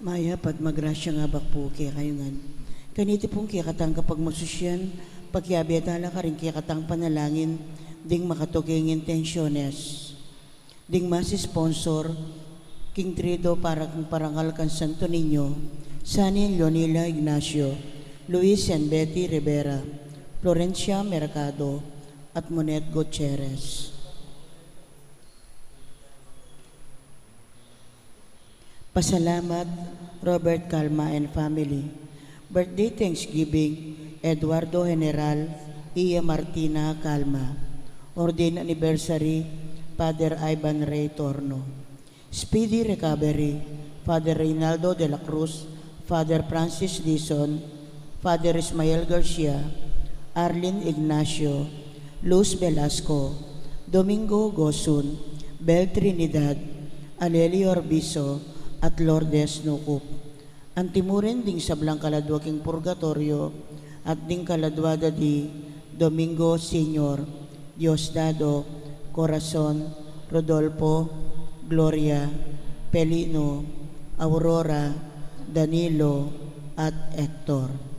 Maya pagmagrasya nga bakpo kaya kayo nga. Kaniti pong kaya katang kapag masusyan, pagkiabetala ka rin kaya katang panalangin, ding makatuging intensyones. Ding mas sponsor, King Trido para kung parangal kan Santo Niño, Sanin Leonila Ignacio, Luis and Betty Rivera, Florencia Mercado, at Monet Gutierrez. Pasalamat, Robert Calma and family. Birthday Thanksgiving, Eduardo General, Iya Martina Calma. Ordain Anniversary, Father Ivan Ray Torno. Speedy Recovery, Father Reynaldo de la Cruz, Father Francis Dizon, Father Ismael Garcia, Arlene Ignacio, Luz Velasco, Domingo Gosun, Bel Trinidad, Aleli Orbizo, at Lourdes Nukup. Antimurin ding sablang kaladwa king purgatorio at ding kaladwada di Domingo Senior, Diosdado, Corazon, Rodolfo, Gloria, Pelino, Aurora, Danilo, at Hector.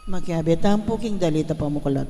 Makiabetan po king dalita pamukulat.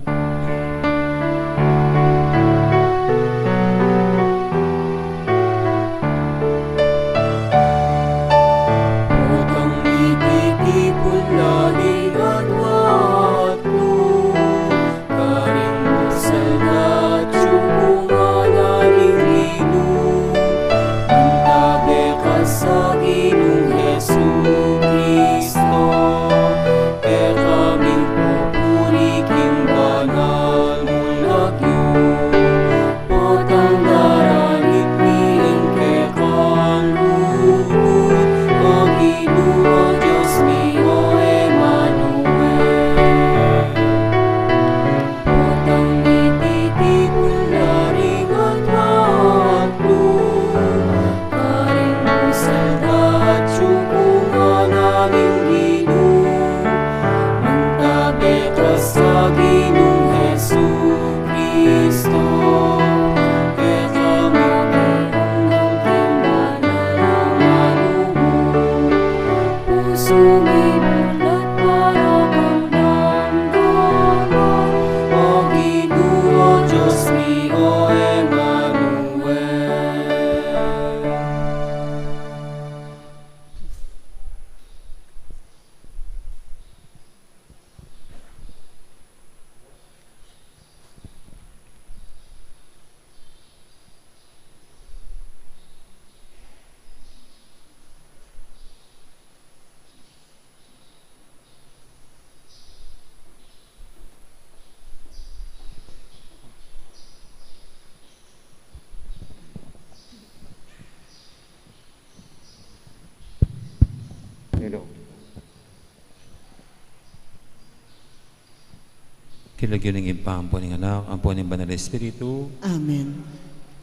Kilagyan ng impampo ng anak, ang po ng Banal na Espiritu. Amen.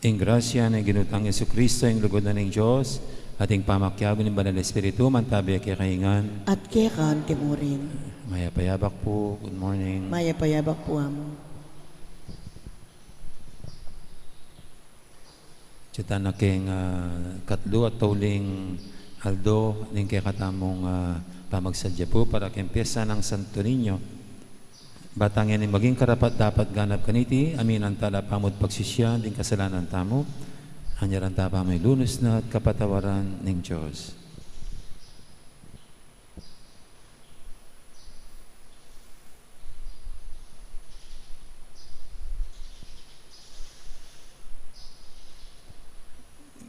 Ing grasya ng ginutang Yesu Kristo, ang lugod na ng Diyos, ating pamakyago ng Banal na Espiritu, mantabi kay kahingan. At kaya kaan timurin. Maya payabak po. Good morning. Maya payabak po amo. Chita na king katlo at tuling aldo, ning kay katamong pamagsadya po para kay pyesa ng Santo Niño. Batang yan maging karapat dapat ganap kaniti, amin ang tala pamod pagsisya, din kasalanan tamo, anyaran tapa may lunos na at kapatawaran ng Diyos.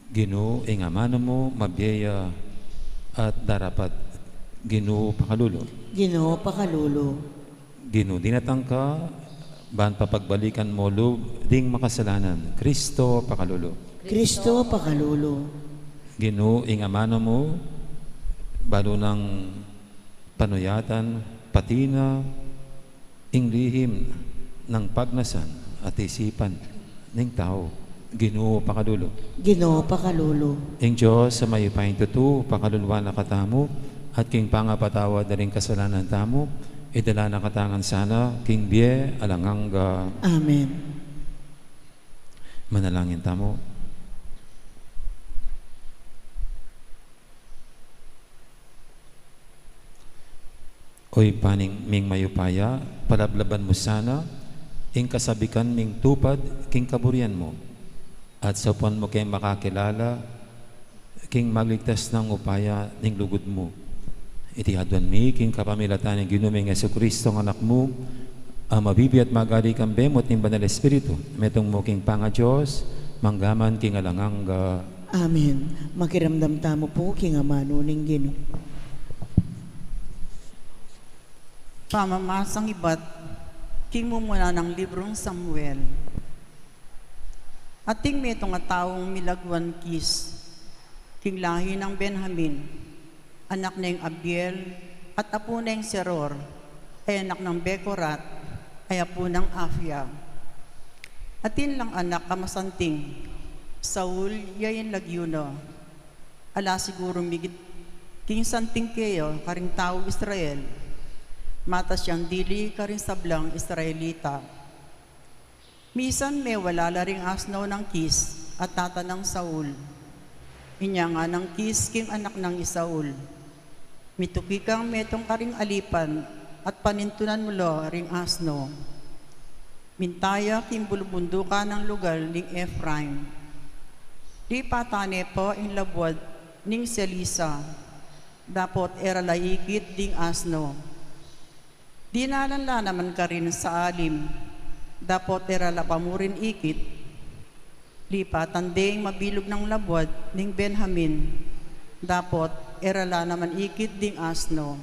Ginoo, ing amano mo, mabiyaya at darapat. Ginoo, pakalulo. Ginoo pakalulo. Ginoo, dinatangka, ban papagbalikan mo lub, ding makasalanan. Kristo, pakalulo. Kristo pakalulo. Ginoo, ing amano mo, balo ng panuyatan, patina, ing lihim ng pagnasan at isipan ng tao. Ginoo, pakalulo. Ginoo pakalulo. Ing Diyos sa may pahintutu, pakaluluwa na katamo, at king pangapatawa na rin kasalanan tamo, idala na katangan sana, king biye, alanganga. Amen. Manalangin tamo. Oy paning ming mayupaya, palablaban mo sana, ing kasabikan ming tupad, king kaburian mo. At sa upon mo kayong makakilala, king magligtas ng upaya ning lugod mo. Itihaduan mi, king kapamilatan ng ginuming Yesu Kristo ng anak mo, ang mabibi at magali kang bemot ng Banal Espiritu, metong mo king panga Diyos, manggaman king alanganga. Amen. Makiramdam tamo po king amano ning Ginoo. Pamamasang iba't king mumuna ng librong Samuel. Ating metong nga taong milagwan kis, king lahi ng Benjamin, anak ng Abiel, at apo ng Seror, ay anak ng Bekorat, ay apo ng Afia. Atin lang anak kamasanting, Saul yayin lagyuno, ala siguro migit king santing kayo, karing tao Israel, mata siyang dili karing sablang Israelita. Misan may wala laring asnaw ng kis at tata ng Saul. Inya nga ng kis king anak ng Isaul. Mituki kang metong karing alipan at panintunan mo lo ring asno. Mintaya kimbulubundukan ng lugar ning Ephraim. Di patane po in labwad ning Selisa, dapot eralaikit ding asno. Di nalanla naman ka rin sa alim, dapot eralapamurin ikit. Lipatan ding mabilog ng labwad ning Benjamin, dapot erala naman ikit ding asno.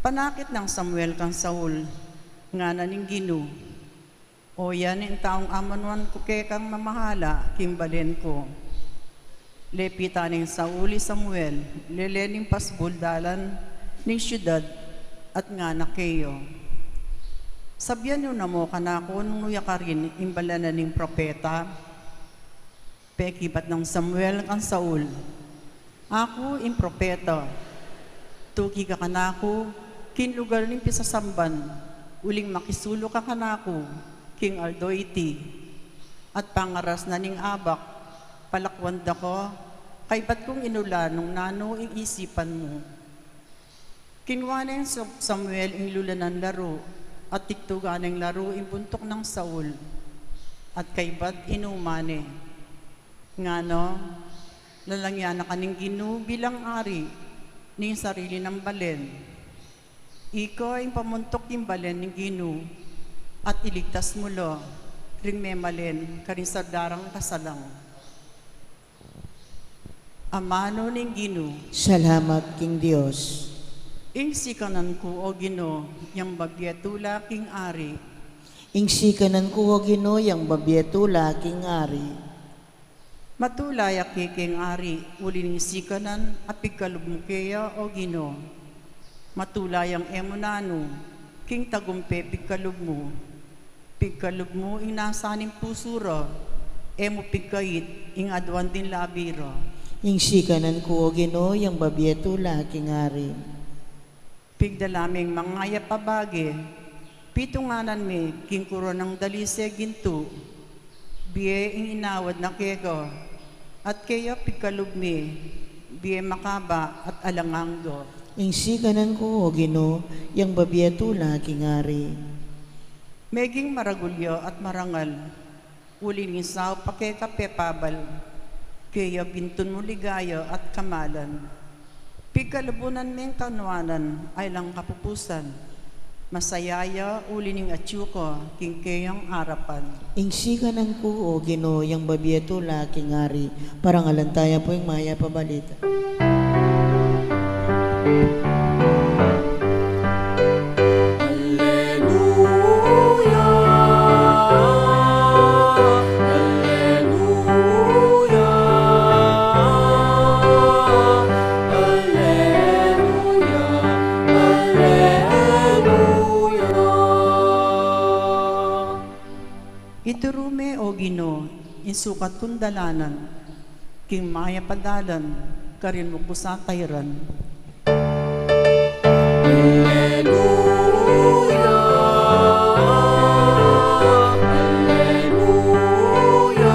Panakit ng Samuel kang Saul, nga na ning Gino. O yan yung taong amanuan ko kang mamahala, kimbalen ko. Lepita ning Sauli Samuel, lelening pasbuldalan ning syudad at nga na kayo. Sabyan yun na mo kanako nung nuya ka rin imbalanan ning propeta. Pekibat ng Samuel kang Saul, ako in propeta, tuki ka kanako, kinlugar ning pisasamban, uling makisulo ka kanako, King Ardoiti, at pangaras na ning abak, palakwanda ko, kay ba't kong inula nung nano ing isipan mo. Kinwana yung Samuel ing lula ng laro, at tiktugan ng laro ing buntok ng Saul, at kay ba't inumane. Nga no, lalangyan na kaning Gino bilang ari, ning sarili ng balen. Iko ay pamuntok yung balen ng Gino at iligtas mo lo, ring memalen karin sa darang kasalang. Amano ng Gino, Salamat, King Diyos. ing sikanan ko o Gino, yung bagyatula king ari. Ing sikanan ko o Ginoo, yang babyetula, King Ari. Matulay aki king ari, uli ning sikanan apigkalub mo kaya o Gino. Matulay ang emunano, king tagumpe pigkalub mo. Pigkalub mo ing nasaning pusura, emo pigkait ing adwan din labiro. Ing sikanan ko o Ginoo, yang babyetula, King Ari. Pigdalaming mangaya pabage, pitunganan me king kuro ng dalise ginto. Biye ing inawad na kego, at kaya pigkalub me, biye makaba at alanganggo. Ing sikanan ko o Ginoo, yang babyetula, King Ari. Meging maragulyo at marangal, uli ning sao pakekapepabal, kaya bintun mo ligaya at kamalan. Pigkalubunan meng kanwanan ay lang kapupusan, masayaya uli ning atyuko, king kayang arapan. Ing sikanan ko o Ginoo, yang babyetula, King Ari. Parang alantaya po yung maya pabalita. Iturume o Gino, insukat kong dalanan, king maya padalan, karin mo ko sa tayran. Alleluia, Alleluia,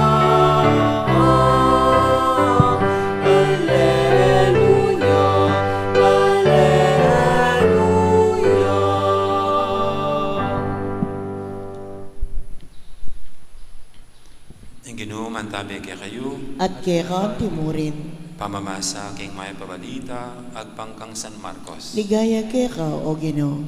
Alleluia, Alleluia. Ang Ginoo mantabi kay kayo, At kaya timurin. pamamasa king may pabalita, agpangkang San Marcos. Ligaya kaya ka o Ginoo.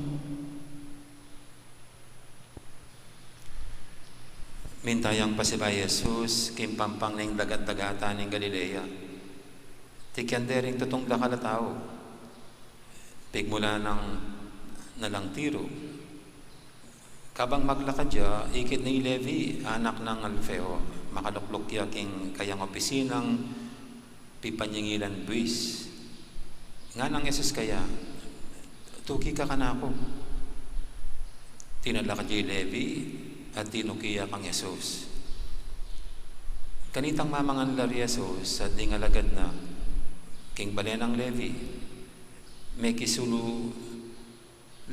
Mintayang pasibay Jesus, kim pampang ning dagat-dagatan ng Galilea. Tikyandering tutong dakala tao. Pigmula ng nalang tiro. Kabang maglakad ya, ikit ni Levi, anak ng Alfeo, makaluklok ya king kayang opisinang pipanyangilan buwis. Nga nang Jesus kaya, tuki ka kanako. Tinalakad ya Levi, at tinukiya kang Jesus. Kanitang mamangan lari Jesus at dingalagad na king balenang Levi. May kisulu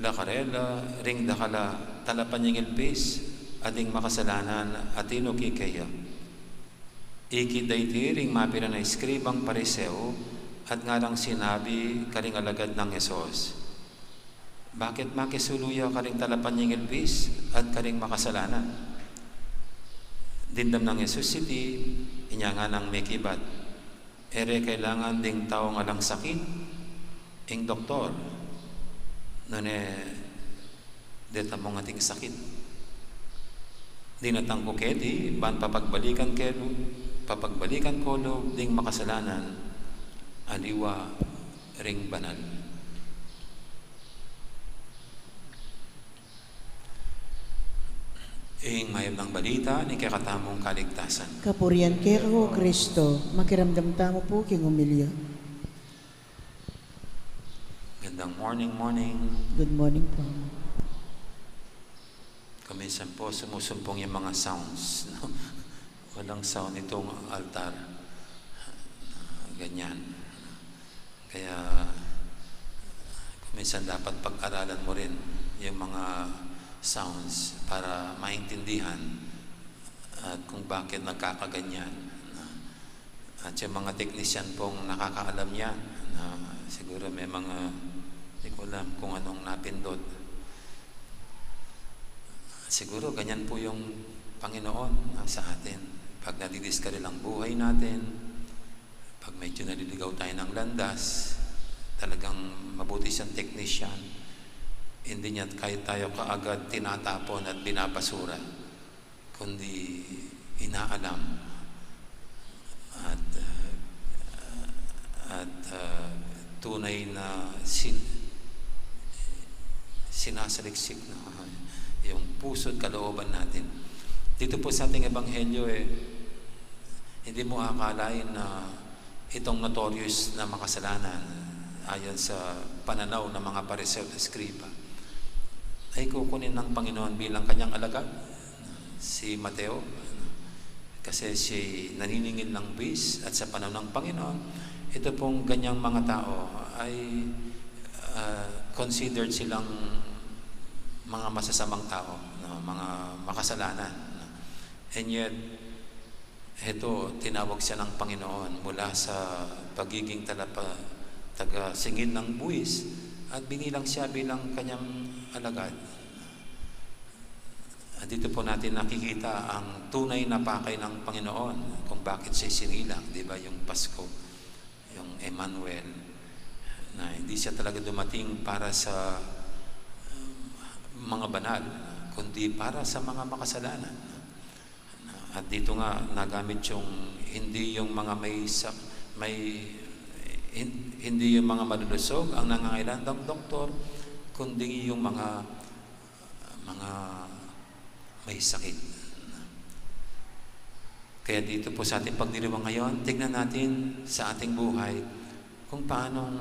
lakarela, ring dakala, talapan niyang ilpis, ading makasalanan at tinuki kaya. Ikidayti ring mapira na iskribang pariseo at nga lang sinabi karing alagad ng Jesus. Bakit makisuluya ka rin talapan yung ilbis at ka ring makasalanan? Dindam ng Jesus City, inya nga ng mekibat. Ere kailangan ding tao nga lang sakit, ing doktor. Nune, deta mo nga ting sakit. Di natang kukedi, ban papagbalikan ko lo, ding makasalanan, aliwa ring banal. Ing mayab ng balita ni kakatamong kaligtasan. Kapurian kaya ko, Kristo, makiramdam tamo po king umilya. Gandang morning. Good morning po. Kaminsan po sumusumpong yung mga sounds. No? Walang sound itong altar. Ganyan. Kaya kaminsan dapat pag-aralan mo rin yung mga sounds para maintindihan at kung bakit nagkakaganyan. At yung mga technician pong nakakaalam yan na siguro may mga hindi ko alam kung anong napindot. Siguro ganyan po yung Panginoon sa atin. Pag nadidiskare lang buhay natin, pag medyo naliligaw tayo ng landas, talagang mabuti siyang technician. Hindi niya kahit tayo kaagad tinatapon at binabasura, kundi inaalam at tunay na sinasaliksik na yung puso at kalooban natin. Dito po sa ating ebanghelyo hindi mo akalain na itong notorious na makasalanan ayon sa pananaw ng mga Pariseo at Eskriba ay kukunin ng Panginoon bilang kanyang alagad, si Mateo, kasi siya naniningil ng bis at sa panahon ng Panginoon, ito pong ganyang mga tao ay considered silang mga masasamang tao, no? Mga makasalanan. No? And yet, ito, tinawag siya ng Panginoon mula sa pagiging taga-singil ng buwis at binilang siya bilang kanyang alagad. At dito po natin nakikita ang tunay na pakay ng Panginoon kung bakit siya sinilang, di ba? Yung Pasko, yung Emmanuel, na hindi siya talaga dumating para sa mga banal, kundi para sa mga makasalanan. At dito nga nagamit yung hindi yung mga hindi yung mga malulusog ang nangangailangan ng doktor, kundi yung mga may sakit. Kaya dito po sa ating pagdiriwang ngayon, tignan natin sa ating buhay kung paanong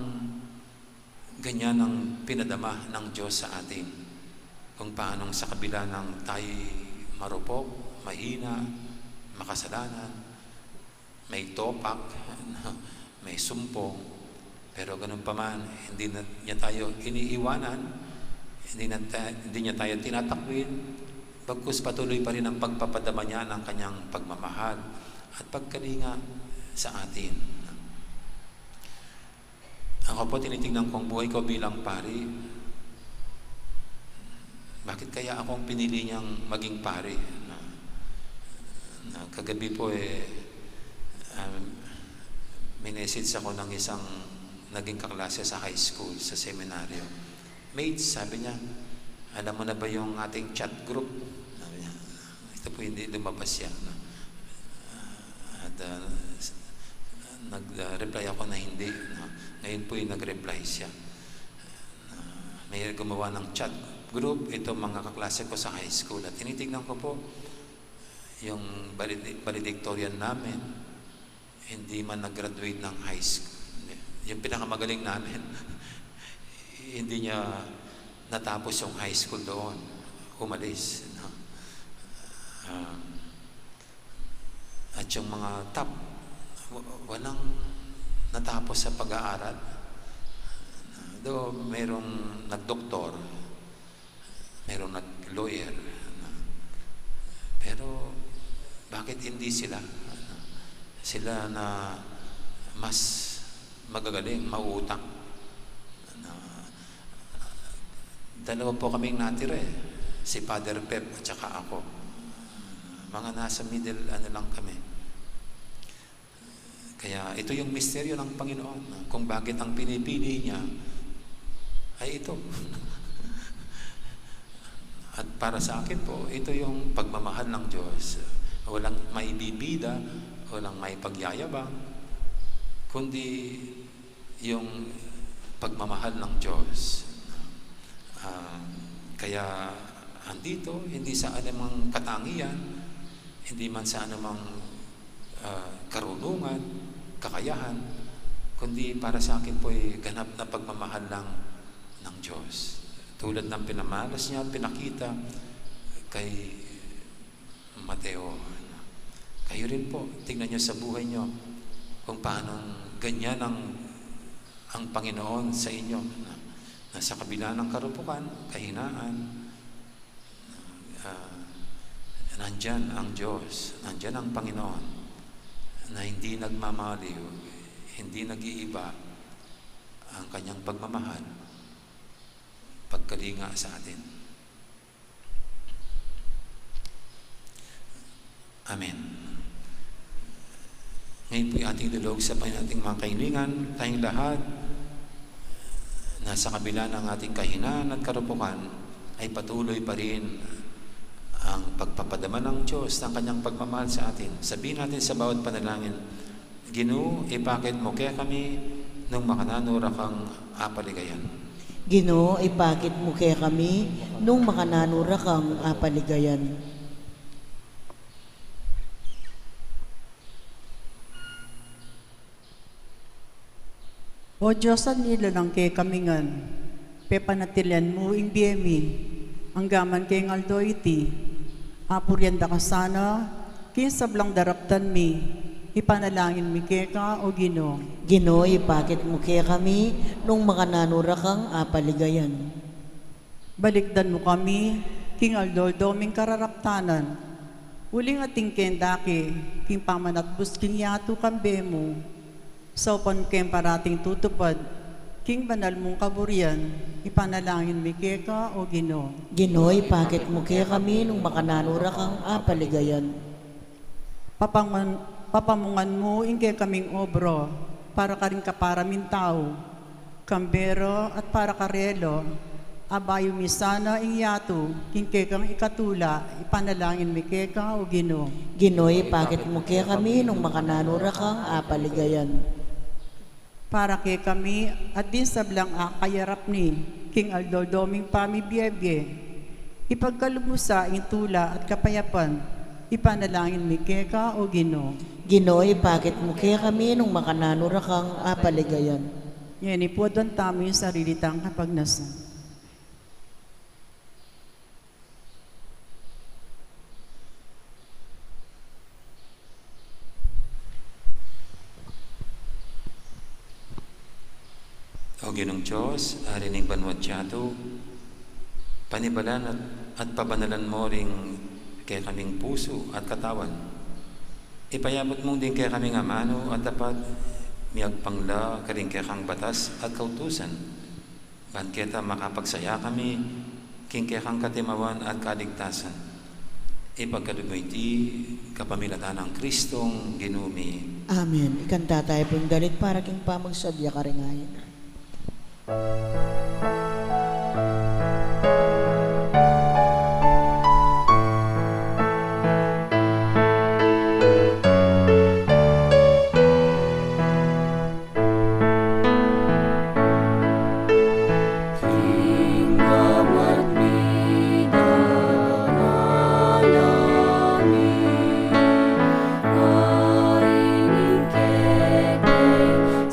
ganyan ang pinadama ng Diyos sa atin. Kung paanong sa kabila ng tayo marupok, mahina, makasalanan, may topak, may sumpong, pero ganun pa man, hindi niya tayo iniiwanan, hindi niya tayo tinatakwil, bagkus patuloy pa rin ang pagpapadama niya ng kanyang pagmamahal at pagkalinga sa atin. Ako po tinitingnan kong buhay ko bilang pari. Bakit kaya akong pinili niyang maging pari? Kagabi po minessage ako ng isang naging kaklase sa high school, sa seminaryo. Mates, sabi niya, alam mo na ba yung ating chat group? Sabi niya, ito po hindi lumabas yan. At nag-reply ako na hindi. Ngayon po yung nag-reply siya. May gumawa ng chat group, ito mga kaklase ko sa high school. At tinitignan ko po yung valedictorian namin, hindi man nag-graduate ng high school. Yung pinakamagaling namin, hindi niya natapos yung high school doon. Umalis. No? At yung mga top, walang natapos sa pag-aaral. Though mayroong nag-doktor, mayroong nag-lawyer. Pero bakit hindi sila? Sila na mas magagaling, mauutang. Dalawa po kaming natira eh. Si Father Pep at saka ako. Mga nasa middle lang kami. Kaya ito yung misteryo ng Panginoon. Kung bakit ang pinipili niya ay ito. At para sa akin po, ito yung pagmamahal ng Diyos. Walang may bibida, walang may pagyayabang, kundi yung pagmamahal ng Diyos. Kaya andito, hindi sa anumang katangian, hindi man sa anumang karunungan, kakayahan, kundi para sa akin po ay ganap na pagmamahal lang ng Diyos. Tulad ng pinamalas niya at pinakita kay Mateo. Kayo rin po, tingnan niyo sa buhay niyo kung paano ganyan ang Panginoon sa inyo. Nasa kabila ng karupukan, kahinaan, nandyan ang Diyos, nandyan ang Panginoon na hindi nagmamaliw, hindi nag-iiba ang kanyang pagmamahal, pagkalinga sa atin. Amen. Ngayon po ating lulog sa ating mga kahilingan, tayong lahat na sa kabila ng ating kahinaan at karupukan ay patuloy pa rin ang pagpapadama ng Diyos ng kanyang pagmamahal sa atin. Sabihin natin sa bawat panalangin, Ginoo, ipakit mo kaya kami nung makananura kang apaligayan. Ginoo, ipakit mo kaya kami nung makananura kang apaligayan. O Diyos, ang nilalang kay kamingan, pepanatilan mo ing biyemi, ang gaman kay ngaldo iti, apuryanda ka sana, kinsablang daraptan mi, ipanalangin mi kay ka o Ginoo. Ginoo, ipakit mo kaya kami nung makananura kang apaligayan. Balikdan mo kami, king aldoldo ming kararaptanan, uling ating kendaki, king pamanatbus king yato kambe mo, sa upan kem parating tutupad, king banal mong kaburian, ipanalangin mi kay ka o Ginoo. Ginoo, ipakit mo kaya kami nung makananura kang apaligayan. Papamungan mo ingke kaming obro, para ka rin kaparamin tao, kambero at para karelo, abayo mi sana ing yato, kingke kang ikatula, ipanalangin mi kay ka o Ginoo. Ginoo, ipakit mo kaya kami nung makananura kang apaligayan. Para kay kami at din sablang akayarap ni King Aldoldoming pamibiyebye, ipagkalumusa ing tula at kapayapan, ipanalangin mi kay ka o Ginoo. Ginoo, ipakit mo kaya kami nung makananura kang apaligayan. Yan ipuadon tamo yung sarili tang kapagnasan. O Ginong Diyos, arining banwadyado, panibalan at pabanalan mo ring kaya kaming puso at katawan. Ipayabot mong din kaya kaming amano at dapat miyagpangla karing kaya kang batas at kautusan. Banketa makapagsaya kami, king kaya kang katimawan at kaligtasan. Ipagkalumoy ti kapamilatan ng Kristong ginumi. Amen. Ikanta tayo pong dalit para king pamagsadya karingayin.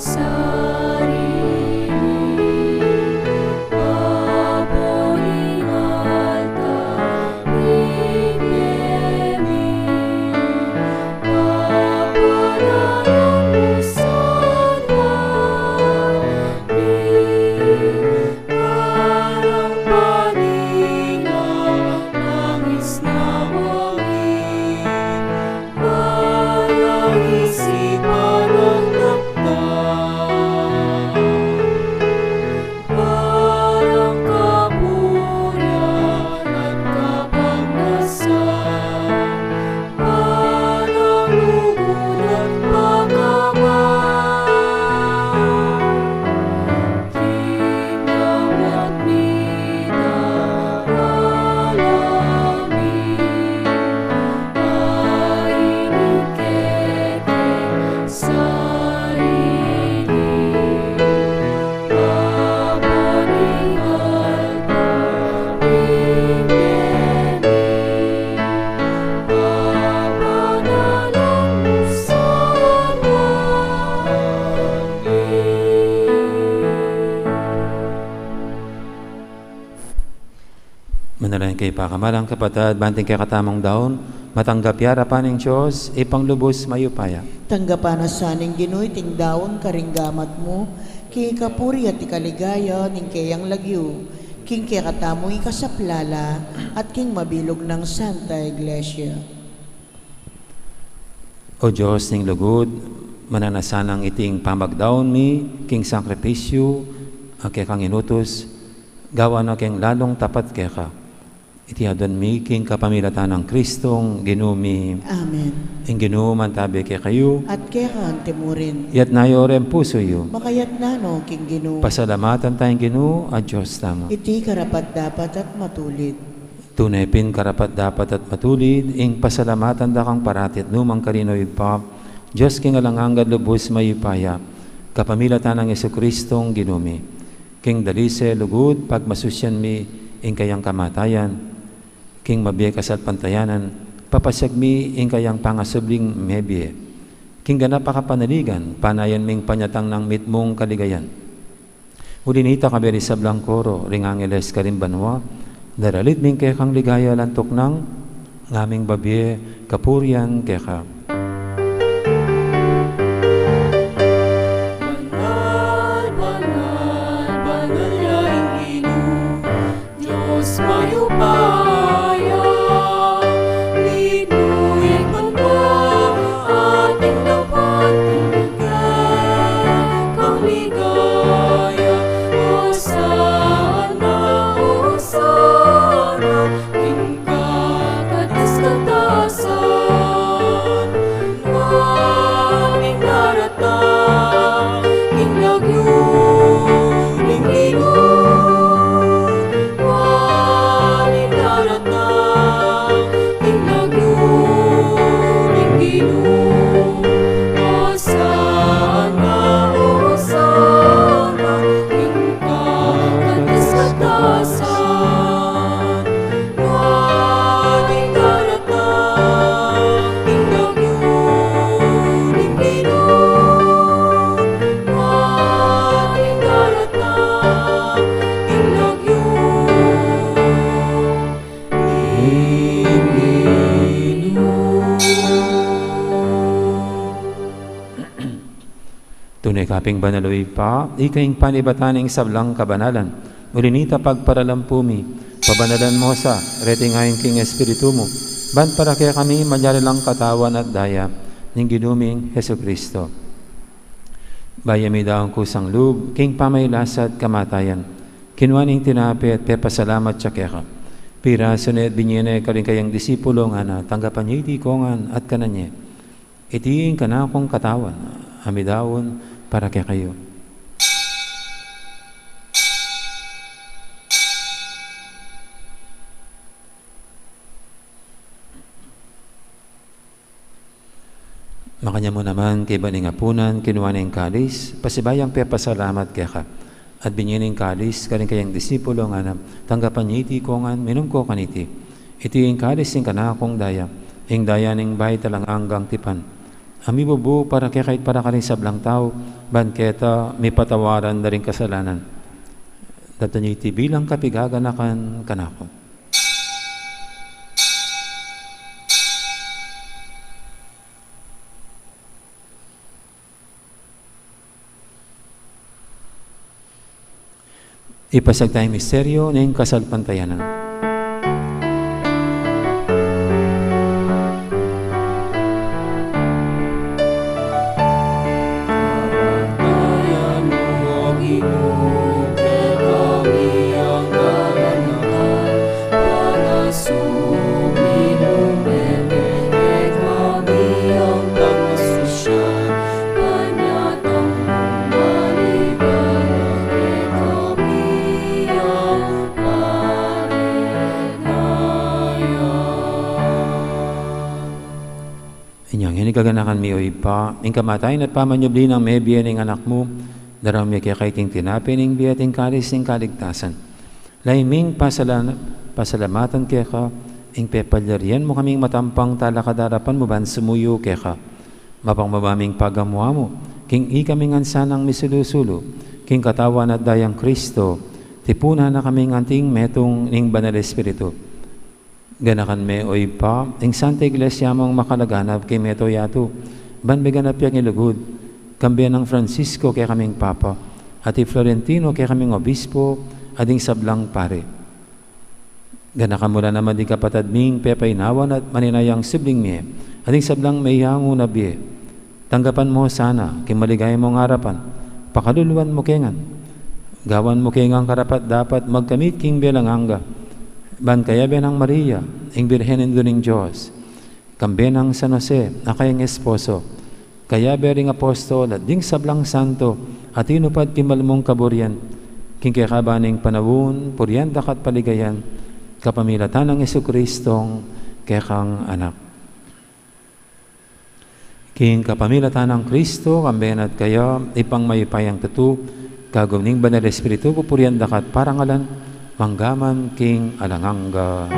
Sarili Manalangin kay pakamalang kapatid, banting kay katamang daon, matanggap yara pa ng Diyos, ipanglubos mayupaya. Tanggapan na saning Ginoy ting daon karinggamat mo, kay kapuri at ikaligaya ning kayang lagyo, king kay katamo ikasaplala at king mabilog ng Santa Iglesia. O Diyos ning lugod, mananasanang iting pamagdaon mi, king sakripisyo, kay kang inutos, gawa na king lalong tapat kay ka. Itiadon mi king kapamilatan ng Kristong ginumi. Amen. Ing ginuman tabi kay kayo, At kaya kang timurin, yat nayo rin puso yo. makayat na no king Gino, Pasalamatan tayong Ginoo at Diyos tamo. iti karapat dapat at matulid. Tunay pin karapat dapat at matulid, ing pasalamatan da kang paratit numang karinoy pa, Diyos king alanganggad lubos mayupaya, kapamilatan ng Yesu-Kristong ginumi. King dalise lugod, pagmasusyan mi, ing kayang kamatayan, king mabiyay kasal pantayanan, papasag mi, ing kayang pangasubling mebye. King ganap pakapanaligan, panayan ming panyatang ng mitmong kaligayan. Ulinita kaberi sa Blancoro, ring Angeles karimbanwa, daralit ming kay kang ligaya lantok ng ngaming babye, kapurian kay ka. Banal, banal, banal yaing ino, Diyos mayupaya, linuig man ba ating dapat tinagay, kang ligaya, Hosana, Hosana, tingkat at iskatasan, aming daratang, king lagyong, ning Ginoo, aming daratang, king lagyong, ning Ginoo, Hosana, Hosana, tingkat at iskatasan, aming daratang, king lagyong, ning Ginoo, aming daratang, king lagyong, ning Ginoo. Tunay kaping banaloy pa, ikaing panibataning sablang kabanalan. Ulinita pagparalampumi, pabanalan mo sa retingayin king espiritu mo. Ban para kaya kami manyari lang katawan at daya ng ginuming Heso Kristo. Bayami daw ang kusang loob, king pamaylasad kamatayan. Kinwaning tinapi at pepasalamat siya kaya ka. Pira suned binyene kaling kayang disipulo nga na tanggapan niya iti kongan at kananye. Itiing kanakong katawan, amidawon para kaya kayo. Makanya mo naman kay baning apunan, kinuha na yung kalis, pasibayang pepasalamat kaya ka. At binyaning kalis, kaling kayang disipulo nga na, tanggapan niya iti kongan, minum ko kaniti. Iti yung kalis yung kanakong daya, yung daya ning bahay talang anggang tipan. Ami bubu para kaya kahit para kaling sablang tao, banketa, may patawaran na rin kasalanan. Dato niya iti bilang kapigaganakan kanako. Ipasag tayong misteryo ng kasalpantayanan. Tayan mo, Ginoo, kay kami ang galanakan, para sumilong bebe, kay kami ang pagmasusya, Inyang hinikaganakan mi o ipa, ing kamatayin at pamanyubli ng may biya ng anak mo, daraw mi kaya tinapi ng biya ting kalis ng kaligtasan. Laiming pasalamatan kaya ka, ing pepalyarian mo kaming matampang talakadarapan mo ban sumuyo kaya ka. Mapangmabaming pagamuha mo, king ikaming ansanang misulusulo, king katawan at dayang Kristo, tipuna na kaming anting metong ning banal espiritu. Ganakan me o ipa, ing Santa Iglesia mong makalaganap kay meto yato, ban beganap yang ilugod, kambiyan ng Francisco kay kaming Papa, at Florentino kay kaming Obispo, ading sablang pare. Ganakan mula naman di kapatad ming pepainawan at maninayang sibling miye, ading sablang may hango na biye. Tanggapan mo sana, kay maligay mong harapan, pakaluluan mo kengan. Gawan mo kengang karapat dapat magkamit king belanganga, ban kaya benang Maria, ing Birhen ng Diyos, kambenang San Jose, na kayang esposo, kaya bering apostol at ding sablang santo, at inupad kimalmong kaburian, king kakabaning panawun, puryandak at paligayan, kapamilatan ng Jesucristong kekang anak. King kapamilatan ng Kristo, kamben at kaya, ipang mayupayang tutu, kagawning banal espiritu, pupuryandak at parangalan, manggaman king alanganga.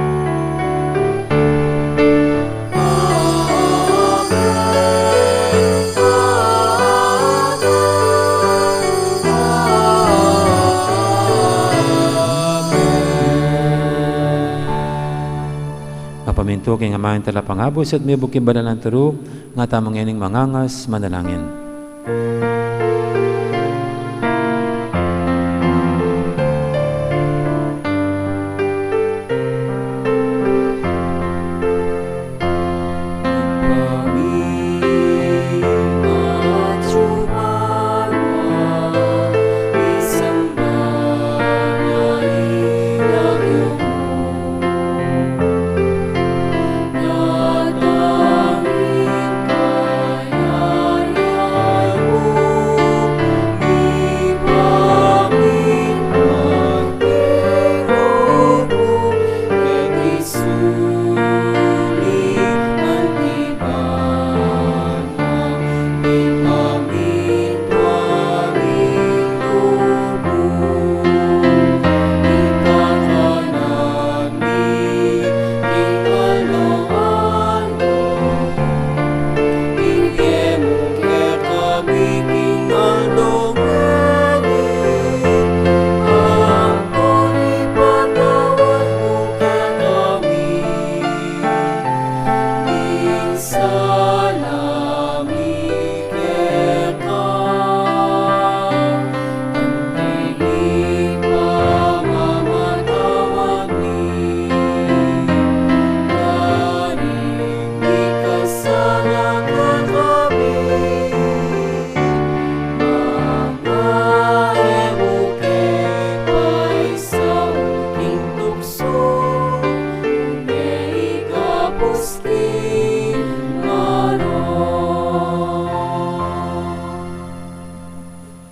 Mapaminto king amahin talapangabos at may bukim banalan turo, nga tamang yaning mangangas manalangin.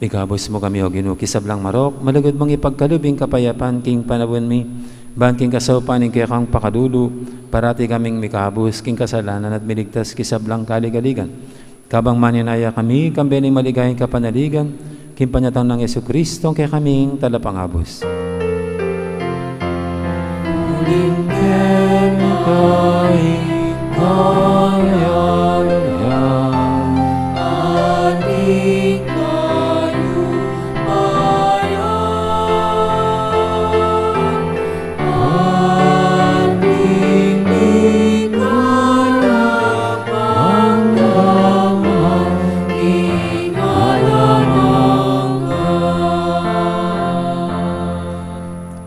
Ikabos mo kami o Ginoo kisablang marok, malagod mong ipagkalubing kapayapan king panawin mi, ban king kasaupaning kaya kang pakadulo, parati kaming mikabos king kasalanan at miligtas kisablang kaligaligan. Kabang maninaya kami, kambening maligayang kapanaligan, king panyatang ng Jesucristo kaya kaming talapangabos. Ulingken kaing kayayan, ating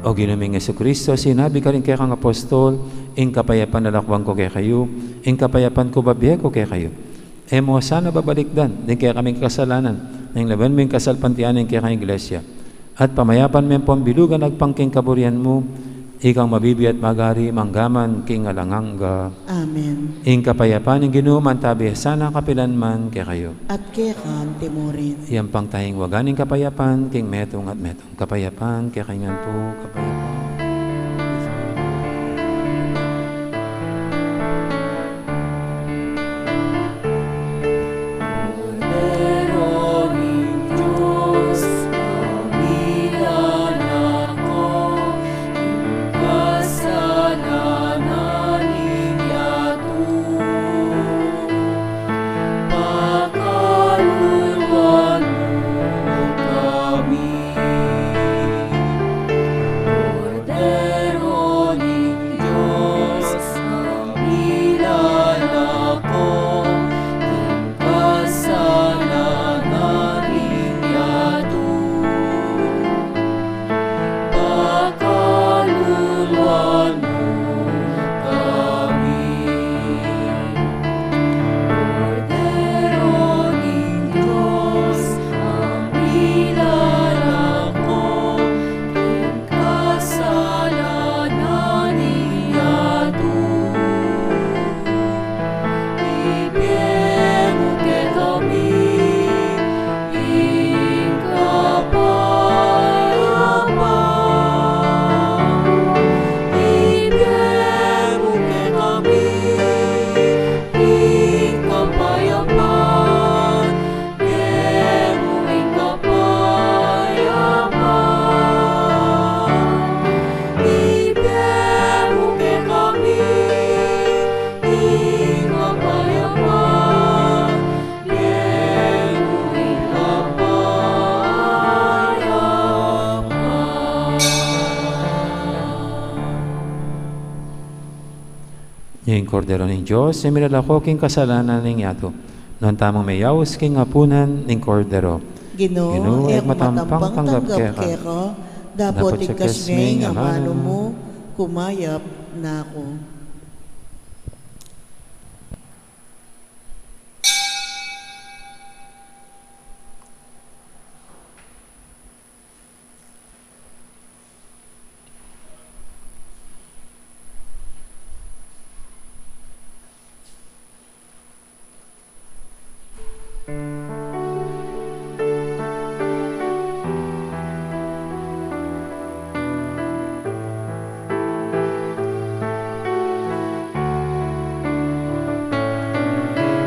O Ginoong Jesucristo, sinabi ka rin kaya kang apostol, ing kapayapan nalakwang ko kaya kayo, ing kapayapan ko babiya ko kaya kayo. Mo sana babalikdan, din kaya kaming kasalanan, nang laban mo yung kasalpantianin kaya kang iglesia. At pamayapan mo yung pambilugan agpangking kaburian mo, ikang mabibi at magari, manggaman, king alanganga. Amen. Ing kapayapan ng Ginoo mantabi, sana kapilan man kaya kayo. At kaya kan timorin. Iyang pangtahing waganing kapayapan, king metong at metong. Kapayapan, kaya kaingan po, kapayapan. Ing kordero ng Diyos, imilalako king kasalanan ng yato. Non tamang mayawas king apunan ng kordero. Ginoo, ay ek matampang tanggap tanggap kaya ka. dapat Dapat ikas sikas may may amano amano mo, kumayap na ako.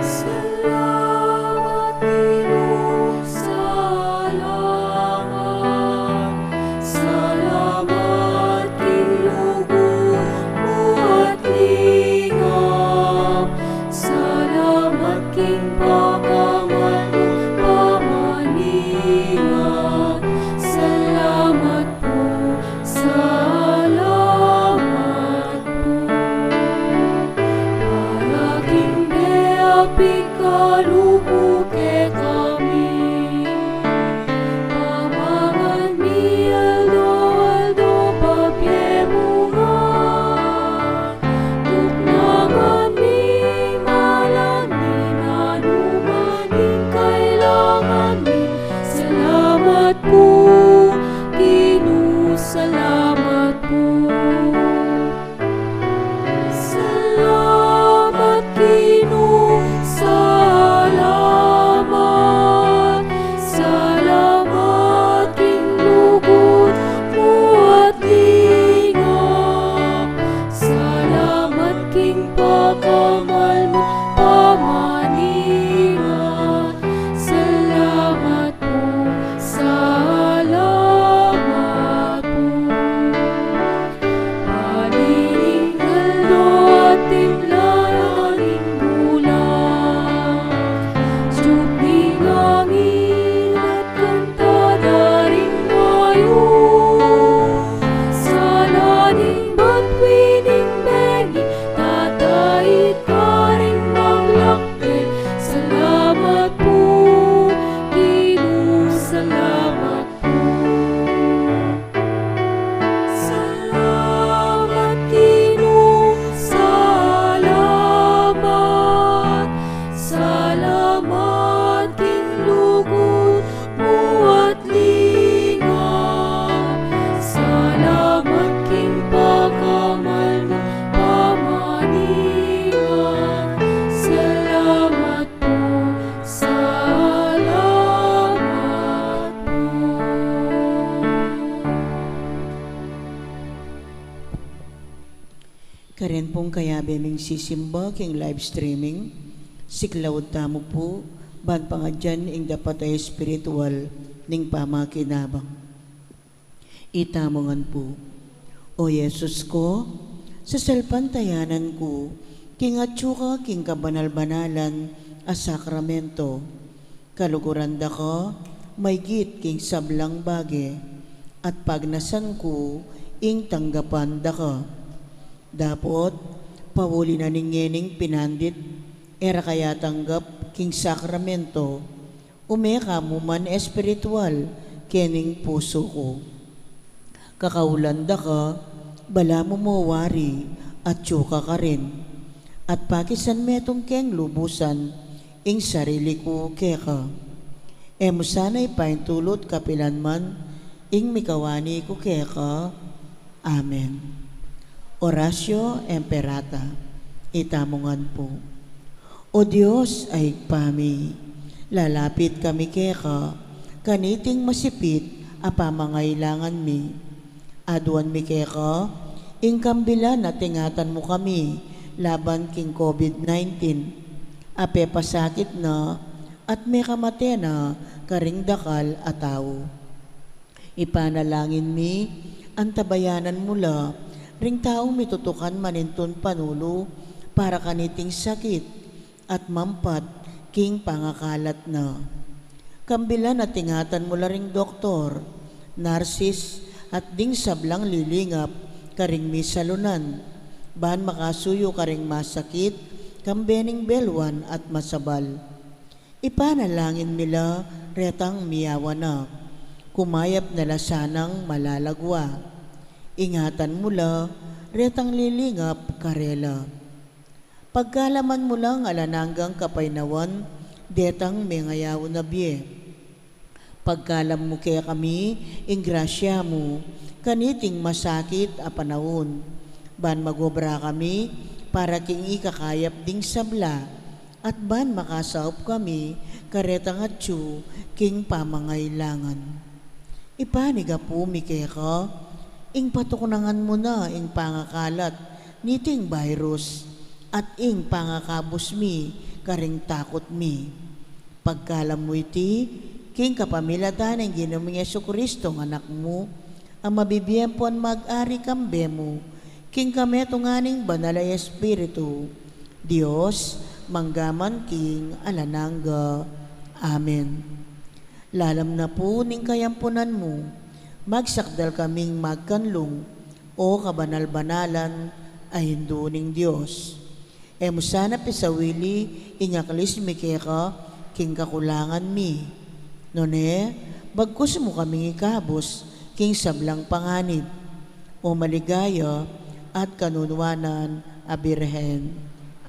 Salamat Ginoo, salamat. Salamat kinlugod mo at lingap. Salamat king pakaman mo pamaningat. Salamat po, salamat po. Paraking beapik kalubuke kami. Pamangan mi aldo papiemungan. Tuknangan mi malanin anumaning kailangan mi. Salamat po, Ginoo, salamat po. Salamat Ginoo, salamat. Salamat kinlugod mo at lingap. Salamat king pakamal mo pamaningat. Salamat po, salamat po. Paniningalo at timlayaning bulan. Stuping angin at kanta ring mayo. Salaning batuining bengi, tatait ka ring maglakbay. Salamat po, Ginoo, salamat po. Salamat Ginoo, salamat. Salamat kinlugod mo at lingap. Salamat king pakamal mo pamaningat. Salamat po, salamat po. Karen pong kaya beming sisimba king live streaming, siklaw tamo po, ban pangadyan ing dapat ay spiritual ning pamakinabang. Itamongan po, O Yesus ko, sa salpantayanan ko, king atsuka king kabanal-banalan a sakramento, kaluguran da ka, may git king sablang bage, at pagnasan ko, ing tanggapan da ka. Dapot, pawuli na ningening pinandit, era kaya tanggap king sakramento, umeka mo man espiritual, kening puso ko. Kakaulanda ka, bala mo mawari, at tsuka ka rin. At pakisan metong keng lubusan, ing sarili ko keka. Emo sana'y paintulot kapilan man, ing mikawani ko keka. Amen. Orasyo Emperata, itamongan po. O Diyos ay pami, lalapit kami keka, kaniting masipit, apamangailangan mi. Aduan mi keka, ing kambila na tingatan mo kami, laban king COVID-19. Ape pasakit na, at may kamate na, karing dakal at tao. Ipanalangin mi, antabayanan mula, ring taong mitutukan maninton panulo para kaniting sakit at mampat king pangakalat na. Kambila na tingatan mo ring doktor, narsis at ding sablang lilingap karing misalunan. Ban makasuyo ka ring masakit, kambening belwan at masabal. Ipanalangin mila retang miyawa na, kumayap na lasanang malalagwa. Ingatan mula, retang lilingap karela. Pagkalaman mo lang alananggang kapainawan, detang mengayaw na biye. Pagkalam mo kaya kami, ingrasya mo, kaniting masakit a panahon. Ban magobra kami, para king ikakayap ding sabla, at ban makasaop kami, karetang atsu, king pamangailangan. Ipaniga po mikaya ka, ing patukunangan mo na ing pangakalat, niting virus, at ing pangakabos mi, karing takot mi. Pagkalam mo iti, king kapamilatan ng ginaming Jesucristo ng anak mo, ang mabibiyempon mag-ari kambe mo, king kami tunganing banal ay Espiritu, Diyos, manggaman king alanangga. Amen. Lalam na po ning kayampunan mo, magsakdal kaming magkanlong, o kabanal-banalan ay hinduning Diyos. Emo sana pisawili, ingaklis mi keka, king kakulangan mi. None, bagkus mo kaming ikabos, king sablang panganib, o maligaya at kanunwanan a Birhen.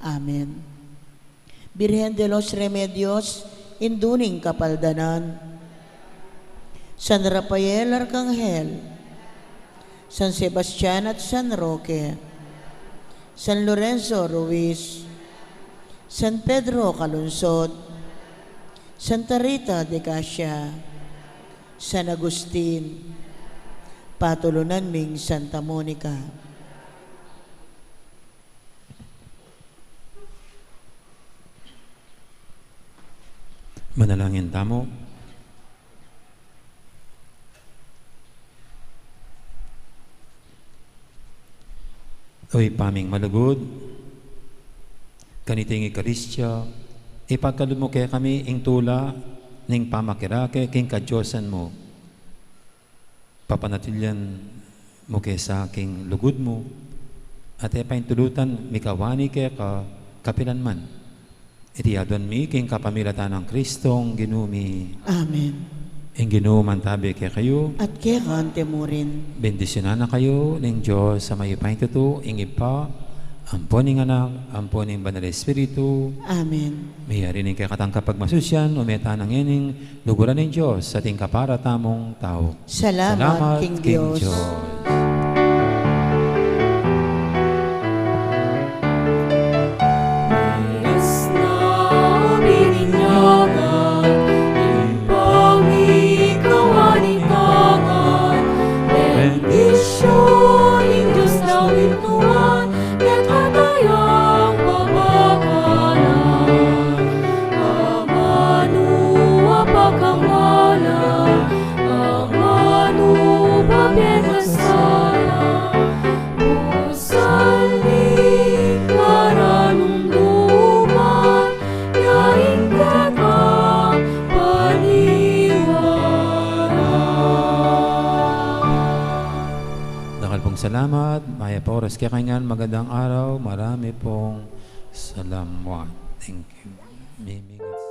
Amen. Birhen de los Remedios, induning kapaldanan, San Rafael Arcangel, San Sebastian at San Roque, San Lorenzo Ruiz, San Pedro Calunsod, Santa Rita de Casia, San Agustin, patulunan ming Santa Monica. Manalangin tamo. Oy paming malugod, kaniting ikaristya, ipagkalod mo kaya kami ing tula ning pamakirake king kadyosan mo. Papanatilyan mo kaya sa aking lugod mo, at ipaintulutan mikawani kaya ka kapilan man. Itiyadon mi king kapamilatan ng Kristong ginumi. Amen. Ing ginuman tabi kaya kayo, At kaya kante mo rin, bendisyonan na kayo ng Diyos sa may paintuto, ing ipa, ampon ning anak, ampon ning banal Espiritu. Amen. May arinig kay katang kapag masusyan, umeta ng ining luguran ng Diyos sa ating kaparatamong tao. Salamat, King Diyos. Miras na bininyagan, ipangikawan itangan, bendisyon ng Diyos na wituan, ket atayang pabakalan. Amanu apakamalan, amanu pabiagasala, usaling karanunduman, yaing kakang paniwala. Dakal pong salamat, maya po oras kaya kanyan, magandang araw, marami pong salamat. Thank you. Mimigas.